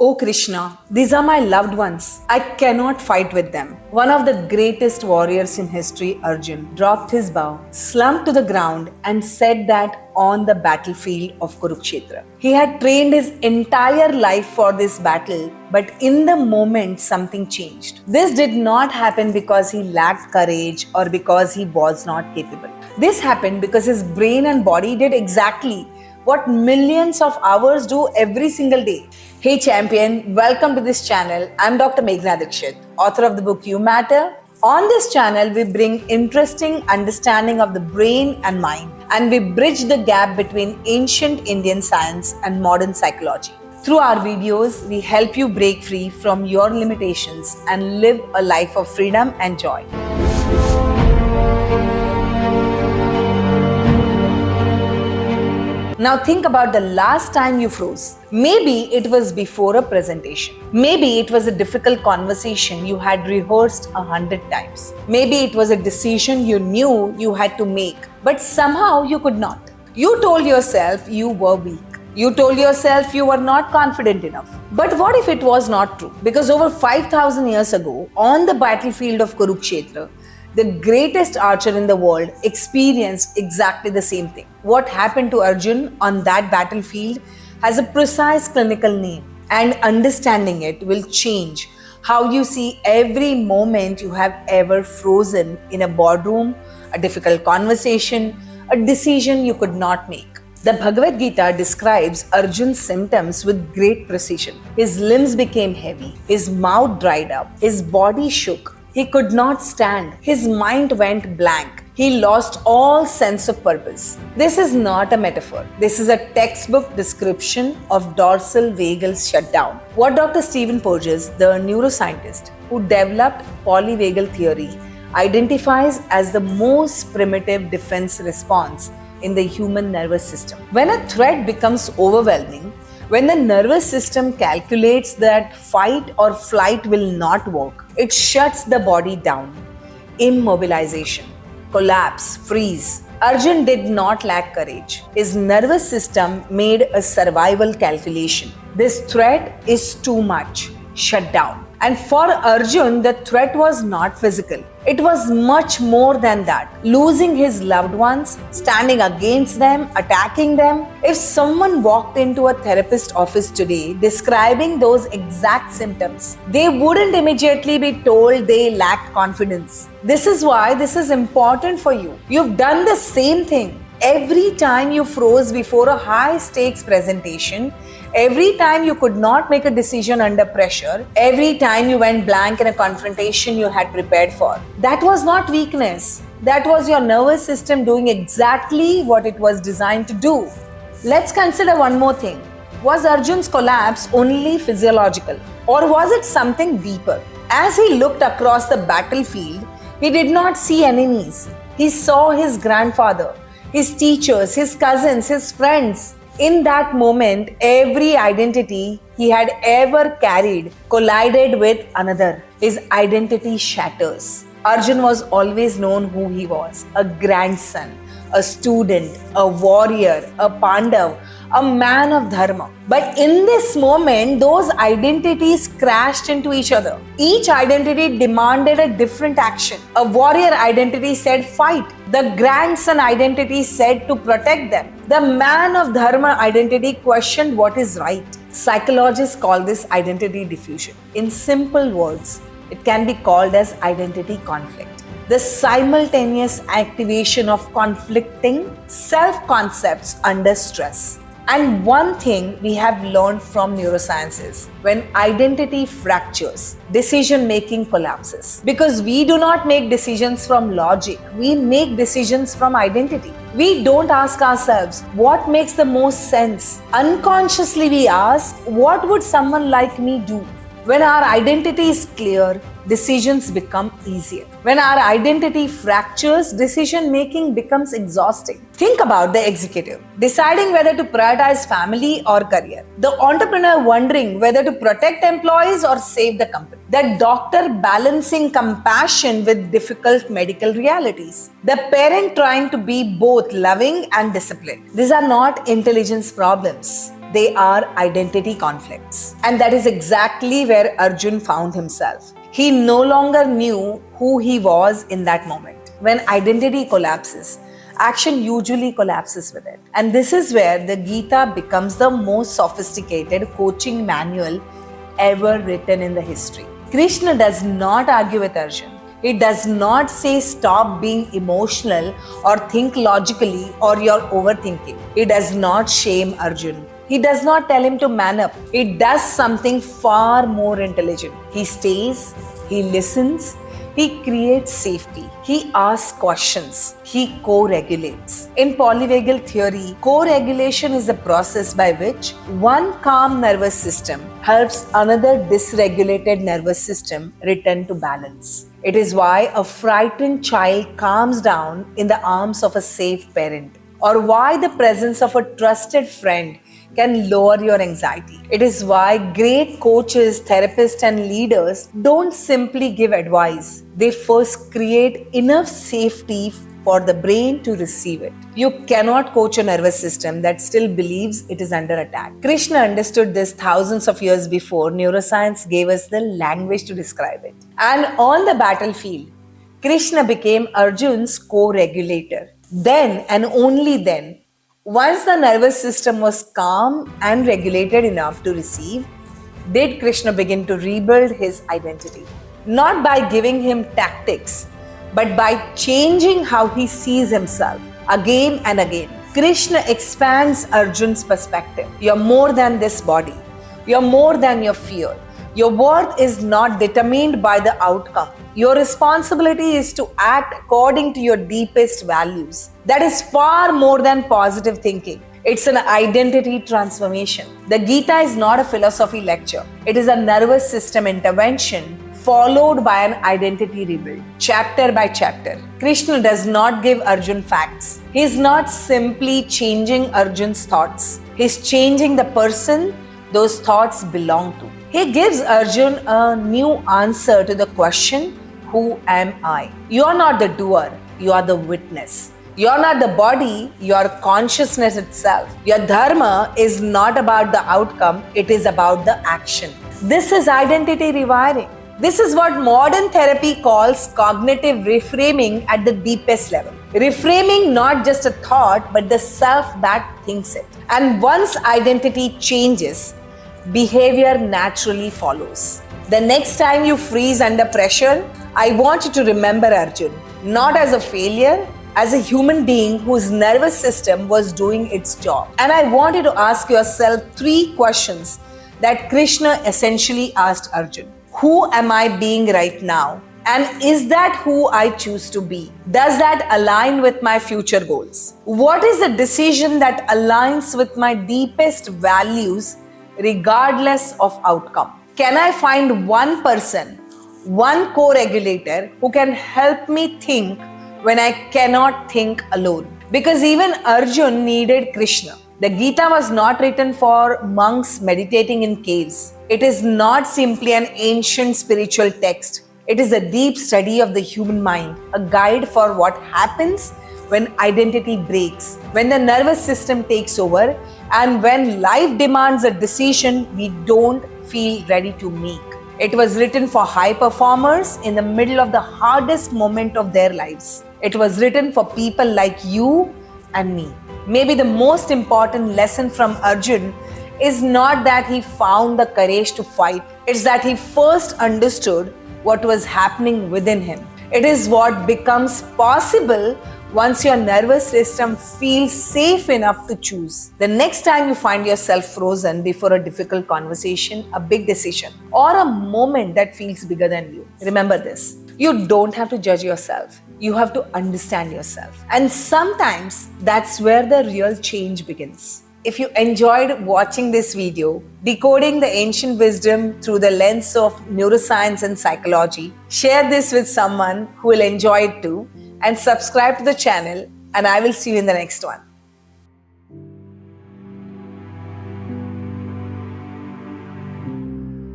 Oh Krishna, these are my loved ones. I cannot fight with them. One of the greatest warriors in history, Arjun, dropped his bow, slumped to the ground, and said that on the battlefield of Kurukshetra. He had trained his entire life for this battle, but in the moment, something changed. This did not happen because he lacked courage or because he was not capable. This happened because his brain and body did exactly what millions of hours do every single day. Hey champion, welcome to this channel. I'm Dr. Meghna Dikshit, author of the book You Matter. On this channel, we bring interesting understanding of the brain and mind, and we bridge the gap between ancient Indian science and modern psychology. Through our videos, we help you break free from your limitations and live a life of freedom and joy. Now think about the last time you froze. Maybe it was before a presentation. Maybe it was a difficult conversation you had rehearsed 100 times. Maybe it was a decision you knew you had to make, but somehow you could not. You told yourself you were weak. You told yourself you were not confident enough. But what if it was not true? Because over 5,000 years ago, on the battlefield of Kurukshetra, the greatest archer in the world experienced exactly the same thing. What happened to Arjun on that battlefield has a precise clinical name, and understanding it will change how you see every moment you have ever frozen in a boardroom, a difficult conversation, a decision you could not make. The Bhagavad Gita describes Arjun's symptoms with great precision. His limbs became heavy, his mouth dried up, his body shook. He could not stand. His mind went blank. He lost all sense of purpose. This is not a metaphor. This is a textbook description of dorsal vagal shutdown. What Dr. Stephen Porges, the neuroscientist who developed polyvagal theory, identifies as the most primitive defense response in the human nervous system. When a threat becomes overwhelming, when the nervous system calculates that fight or flight will not work, it shuts the body down. Immobilization, collapse, freeze. Arjun did not lack courage. His nervous system made a survival calculation. This threat is too much. Shut down. And for Arjun, the threat was not physical. It was much more than that. Losing his loved ones, standing against them, attacking them. If someone walked into a therapist office today describing those exact symptoms, they wouldn't immediately be told they lacked confidence. This is why this is important for you. You've done the same thing. Every time you froze before a high-stakes presentation, every time you could not make a decision under pressure, every time you went blank in a confrontation you had prepared for. That was not weakness. That was your nervous system doing exactly what it was designed to do. Let's consider one more thing. Was Arjun's collapse only physiological, or was it something deeper? As he looked across the battlefield, he did not see enemies. He saw his grandfather, his teachers, his cousins, his friends. In that moment, every identity he had ever carried collided with another. His identity shatters. Arjun was always known who he was: a grandson, a student, a warrior, a Pandav, a man of dharma. But in this moment, those identities crashed into each other. Each identity demanded a different action. A warrior identity said fight. The grandson identity said to protect them. The man of dharma identity questioned what is right. Psychologists call this identity diffusion. In simple words, it can be called as identity conflict. The simultaneous activation of conflicting self-concepts under stress. And one thing we have learned from neuroscience is when identity fractures, decision-making collapses. Because we do not make decisions from logic, we make decisions from identity. We don't ask ourselves, what makes the most sense? Unconsciously we ask, what would someone like me do? When our identity is clear, decisions become easier. When our identity fractures, decision making becomes exhausting. Think about the executive deciding whether to prioritize family or career, the entrepreneur wondering whether to protect employees or save the company, the doctor balancing compassion with difficult medical realities, the parent trying to be both loving and disciplined. These are not intelligence problems. They are identity conflicts. And that is exactly where Arjun found himself. He no longer knew who he was in that moment. When identity collapses, action usually collapses with it. And this is where the Gita becomes the most sophisticated coaching manual ever written in the history. Krishna does not argue with Arjun. He does not say stop being emotional or think logically or you're overthinking. He does not shame Arjun. He does not tell him to man up. He does something far more intelligent. He stays, he listens, he creates safety. He asks questions. He co-regulates. In polyvagal theory, co-regulation is the process by which one calm nervous system helps another dysregulated nervous system return to balance. It is why a frightened child calms down in the arms of a safe parent, or why the presence of a trusted friend can lower your anxiety. It is why great coaches, therapists, and leaders don't simply give advice. They first create enough safety for the brain to receive it. You cannot coach a nervous system that still believes it is under attack. Krishna understood this thousands of years before neuroscience gave us the language to describe it. And on the battlefield, Krishna became Arjun's co-regulator. Then and only then, once the nervous system was calm and regulated enough to receive, did Krishna begin to rebuild his identity. Not by giving him tactics, but by changing how he sees himself again and again. Krishna expands Arjun's perspective. You're more than this body. You're more than your fear. Your worth is not determined by the outcome. Your responsibility is to act according to your deepest values. That is far more than positive thinking. It's an identity transformation. The Gita is not a philosophy lecture. It is a nervous system intervention followed by an identity rebuild, chapter by chapter. Krishna does not give Arjun facts. He is not simply changing Arjun's thoughts. He is changing the person those thoughts belong to. He gives Arjun a new answer to the question, who am I? You are not the doer, you are the witness. You are not the body, you are consciousness itself. Your dharma is not about the outcome, it is about the action. This is identity rewiring. This is what modern therapy calls cognitive reframing at the deepest level. Reframing not just a thought, but the self that thinks it. And once identity changes, behavior naturally follows. The next time you freeze under pressure, I want you to remember Arjun, not as a failure, as a human being whose nervous system was doing its job. And I want you to ask yourself 3 questions that Krishna essentially asked Arjun. Who am I being right now? And is that who I choose to be? Does that align with my future goals? What is the decision that aligns with my deepest values regardless of outcome? Can I find one person, one co-regulator who can help me think when I cannot think alone? Because even Arjun needed Krishna. The Gita was not written for monks meditating in caves. It is not simply an ancient spiritual text. It is a deep study of the human mind, a guide for what happens when identity breaks, when the nervous system takes over, and when life demands a decision we don't feel ready to make. It was written for high performers in the middle of the hardest moment of their lives. It was written for people like you and me. Maybe the most important lesson from Arjun is not that he found the courage to fight. It's that he first understood what was happening within him. It is what becomes possible once your nervous system feels safe enough to choose. The next time you find yourself frozen before a difficult conversation, a big decision, or a moment that feels bigger than you, remember this. You don't have to judge yourself. You have to understand yourself. And sometimes that's where the real change begins. If you enjoyed watching this video, decoding the ancient wisdom through the lens of neuroscience and psychology, share this with someone who will enjoy it too, and subscribe to the channel, and I will see you in the next one.